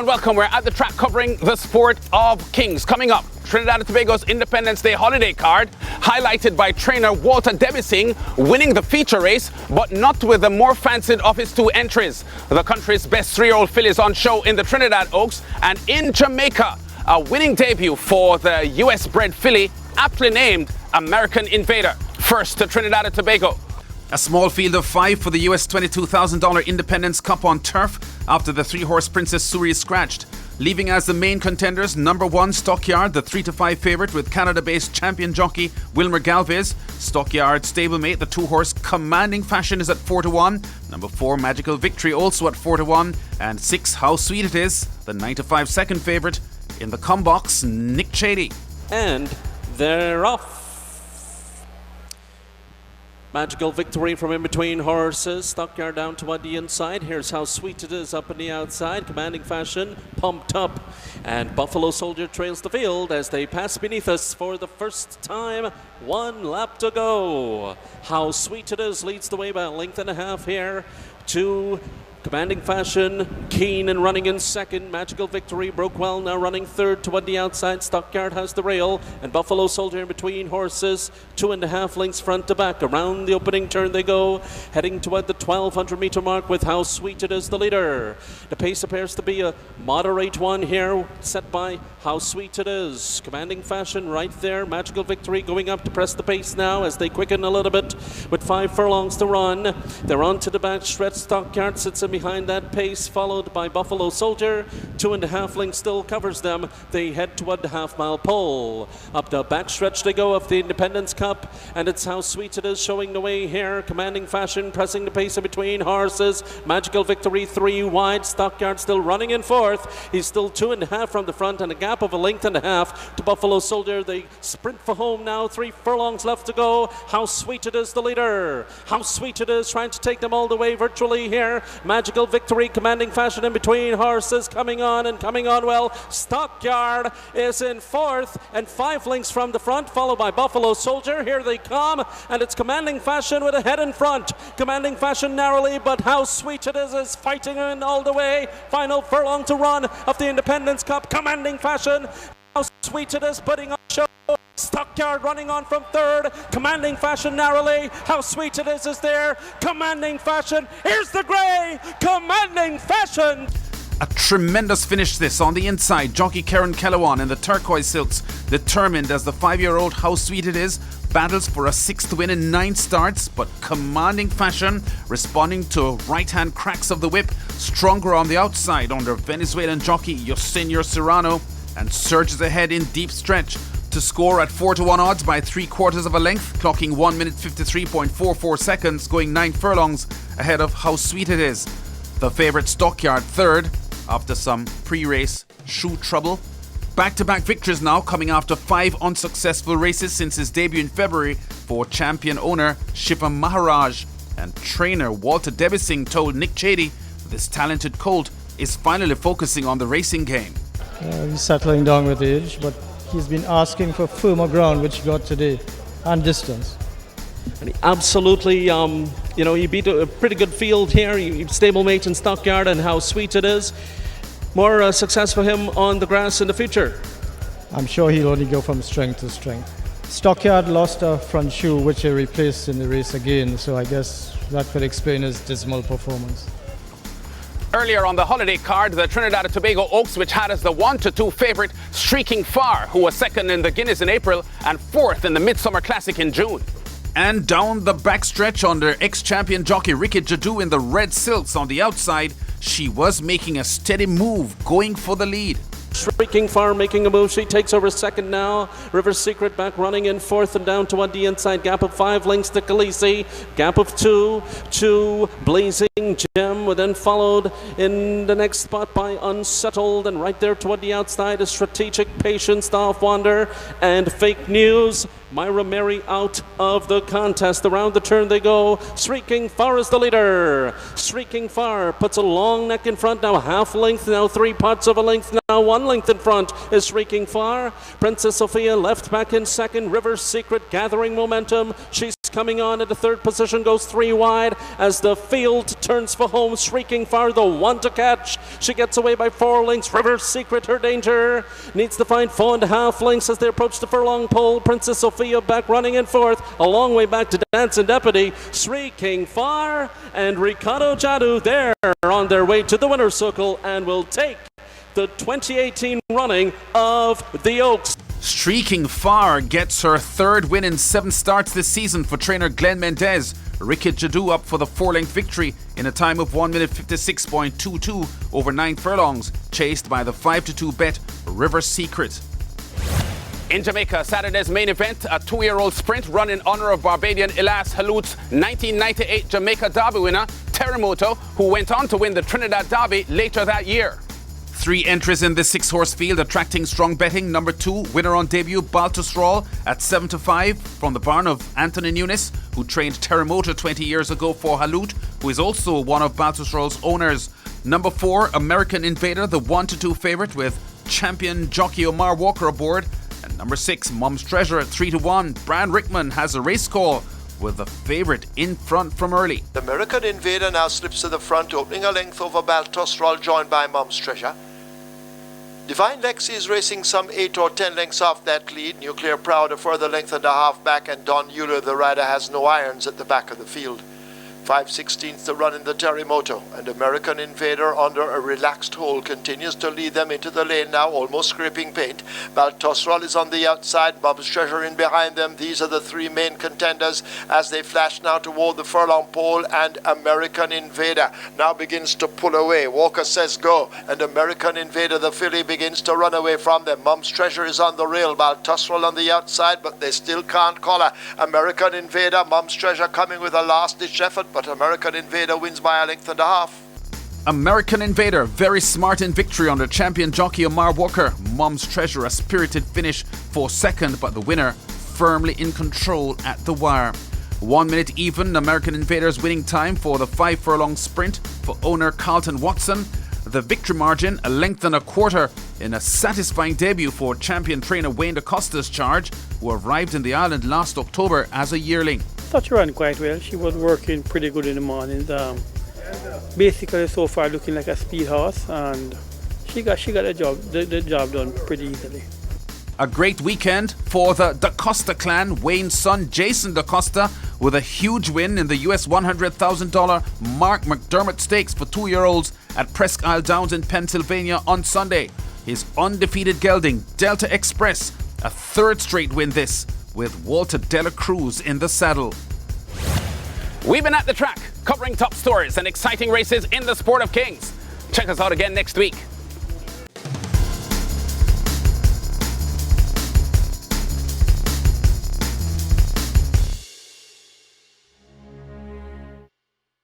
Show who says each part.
Speaker 1: and welcome. We're at the track covering the sport of kings. Coming up, Trinidad and Tobago's Independence Day holiday card, highlighted by trainer Walter Debising winning the feature race, but not with the more fancied of his two entries. The country's best 3-year-old fillies on show in the Trinidad Oaks, and in Jamaica, a winning debut for the US-bred filly, aptly named American Invader. First to Trinidad and Tobago.
Speaker 2: A small field of 5 for the US $22,000 Independence Cup on turf after the 3-horse Princess Suri is scratched, leaving as the main contenders number 1 Stockyard, the 3-5 favourite with Canada-based champion jockey Wilmer Galvez. Stockyard stablemate, the 2-horse Commanding Fashion is at 4-1. Number 4 Magical Victory also at 4-1. And 6 How Sweet It Is, the 9-5 second favourite. In the combox, Nick Chady.
Speaker 3: And they're off. Magical Victory from in between horses. Stockyard down toward the inside. Here's How Sweet It Is up on the outside. Commanding Fashion pumped up. And Buffalo Soldier trails the field as they pass beneath us for the first time. 1 lap to go. How Sweet It Is leads the way by a length and a half here to Commanding Fashion, keen and running in second. Magical Victory, Brookwell now running third toward the outside. Stockyard has the rail, and Buffalo Soldier in between horses. 2.5 lengths front to back. Around the opening turn they go, heading toward the 1,200 meter mark with How Sweet It Is the leader. The pace appears to be a moderate one here, set by How Sweet It Is. Commanding Fashion right there. Magical Victory going up to press the pace now as they quicken a little bit with 5 furlongs to run. They're on to the back stretch. Stockyard sits in behind that pace, followed by Buffalo Soldier. 2.5 lengths still covers them. They head toward the half-mile pole. Up the backstretch they go of the Independence Cup, and it's How Sweet It Is showing the way here. Commanding Fashion pressing the pace in between horses. Magical Victory 3 wide. Stockyard still running in fourth. He's still 2.5 from the front, and a gap of 1.5 lengths to Buffalo Soldier. They sprint for home now. 3 furlongs left to go. How Sweet It Is the leader. How Sweet It Is trying to take them all the way virtually here. Magical Victory, Commanding Fashion in between horses, coming on and coming on well. Stockyard is in fourth and 5 lengths from the front, followed by Buffalo Soldier. Here they come, and it's Commanding Fashion with a head in front. Commanding Fashion narrowly, but How Sweet It Is fighting in all the way. Final furlong to run of the Independence Cup. Commanding Fashion, How Sweet It Is putting on show. Stockyard running on from third. Commanding Fashion narrowly. How Sweet It Is there. Commanding Fashion. Here's the grey. Commanding Fashion.
Speaker 2: A tremendous finish this on the inside. Jockey Karen Kellewan in the turquoise silks, determined as the 5-year-old How Sweet It Is battles for a 6th win in 9 starts, but Commanding Fashion responding to right-hand cracks of the whip, stronger on the outside under Venezuelan jockey Yosinio Serrano, and surges ahead in deep stretch to score at 4-1 odds by 3/4 of a length, clocking 1 minute 53.44 seconds, going 9 furlongs ahead of How Sweet It Is. The favourite Stockyard third after some pre-race shoe trouble. Back-to-back victories now, coming after 5 unsuccessful races since his debut in February for champion owner Shiva Maharaj. And trainer Walter Debising told Nick Chady this talented colt is finally focusing on the racing game.
Speaker 4: He's settling down with age, but he's been asking for firmer ground, which he got today, and distance.
Speaker 3: And he absolutely, he beat a pretty good field here. He stablemate in Stockyard, and How Sweet It Is. More success for him on the grass in the future.
Speaker 4: I'm sure he'll only go from strength to strength. Stockyard lost a front shoe, which he replaced in the race again, so I guess that could explain his dismal performance.
Speaker 1: Earlier on the holiday card, the Trinidad and Tobago Oaks, which had as the 1-2 favourite Streaking Far, who was second in the Guinness in April and 4th in the Midsummer Classic in June.
Speaker 2: And down the backstretch under ex-champion jockey Ricky Jadu in the red silks on the outside, she was making a steady move, going for the lead.
Speaker 3: Streaking Far making a move. She takes over second now. River Secret back running in fourth and down toward the inside. Gap of 5 lengths to Khaleesi. Gap of 2 to Blazing Gem, then followed in the next spot by Unsettled, and right there toward the outside is Strategic Patience, Off Wander, and Fake News. Myra Mary out of the contest. Around the turn they go. Streaking Far is the leader. Streaking Far puts a long neck in front now, half length now, 3/4 of a length now, 1 1 length in front is Shrieking Far. Princess Sophia left back in second. River Secret gathering momentum. She's coming on into third position, goes 3 wide as the field turns for home. Shrieking Far, the one to catch. She gets away by 4 lengths. River Secret, her danger. Needs to find 4.5 lengths as they approach the furlong pole. Princess Sophia back running in fourth. A long way back to Dancing Deputy. Shrieking Far and Ricardo Jadu there on their way to the winner's circle and will take the 2018 running of the Oaks.
Speaker 2: Shrieking Far gets her 3rd win in 7 starts this season for trainer Glenn Mendez. Ricky Jadu up for the 4-length victory in a time of 1 minute 56.22 over 9 furlongs, chased by the 5-2 bet River Secret.
Speaker 1: In Jamaica, Saturday's main event, a 2-year-old sprint run in honor of Barbadian Elias Halout's 1998 Jamaica Derby winner, Terremoto, who went on to win the Trinidad Derby later that year.
Speaker 2: 3 entries in this 6-horse field, attracting strong betting. Number 2, winner on debut, Baltusrol at 7-5 from the barn of Anthony Nunes, who trained Terremoto 20 years ago for Halout, who is also one of Baltusrol's owners. Number 4, American Invader, the 1-2 favourite with champion jockey Omar Walker aboard. And number 6, Mom's Treasure at 3-1. Brian Rickman has a race call with the favourite in front from early.
Speaker 5: The American Invader now slips to the front, opening a length over Baltusrol, joined by Mom's Treasure. Divine Lexi is racing some 8 or 10 lengths off that lead. Nuclear Proud a further length and a half back, and Don Euler, the rider, has no irons at the back of the field. 5/16 to run in the Terremoto, and American Invader under a relaxed hold continues to lead them into the lane now, almost scraping paint. Baltusrol is on the outside, Mom's Treasure in behind them. These are the 3 main contenders as they flash now toward the furlong pole, and American Invader now begins to pull away. Walker says go, and American Invader, the filly, begins to run away from them. Mom's Treasure is on the rail, Baltusrol on the outside, but they still can't collar. American Invader, Mom's Treasure coming with a last-ditch effort, but American Invader wins by a length and a half.
Speaker 2: American Invader, very smart in victory under champion jockey Omar Walker. Mom's Treasure, a spirited finish for second, but the winner firmly in control at the wire. 1 minute even, American Invader's winning time for the 5 furlong sprint for owner Carlton Watson. The victory margin, a length and a quarter in a satisfying debut for champion trainer Wayne DaCosta's charge, who arrived in the island last October as a yearling.
Speaker 6: I thought she ran quite well. She was working pretty good in the mornings. Basically, so far looking like a speed horse, and she got the job done pretty easily.
Speaker 2: A great weekend for the DaCosta clan. Wayne's son Jason DaCosta with a huge win in the US $100,000 Mark McDermott Stakes for 2-year-olds at Presque Isle Downs in Pennsylvania on Sunday. His undefeated gelding Delta Express, a 3rd straight win this, with Walter Dela Cruz in the saddle.
Speaker 1: We've been at the track, covering top stories and exciting races in the sport of kings. Check us out again next week.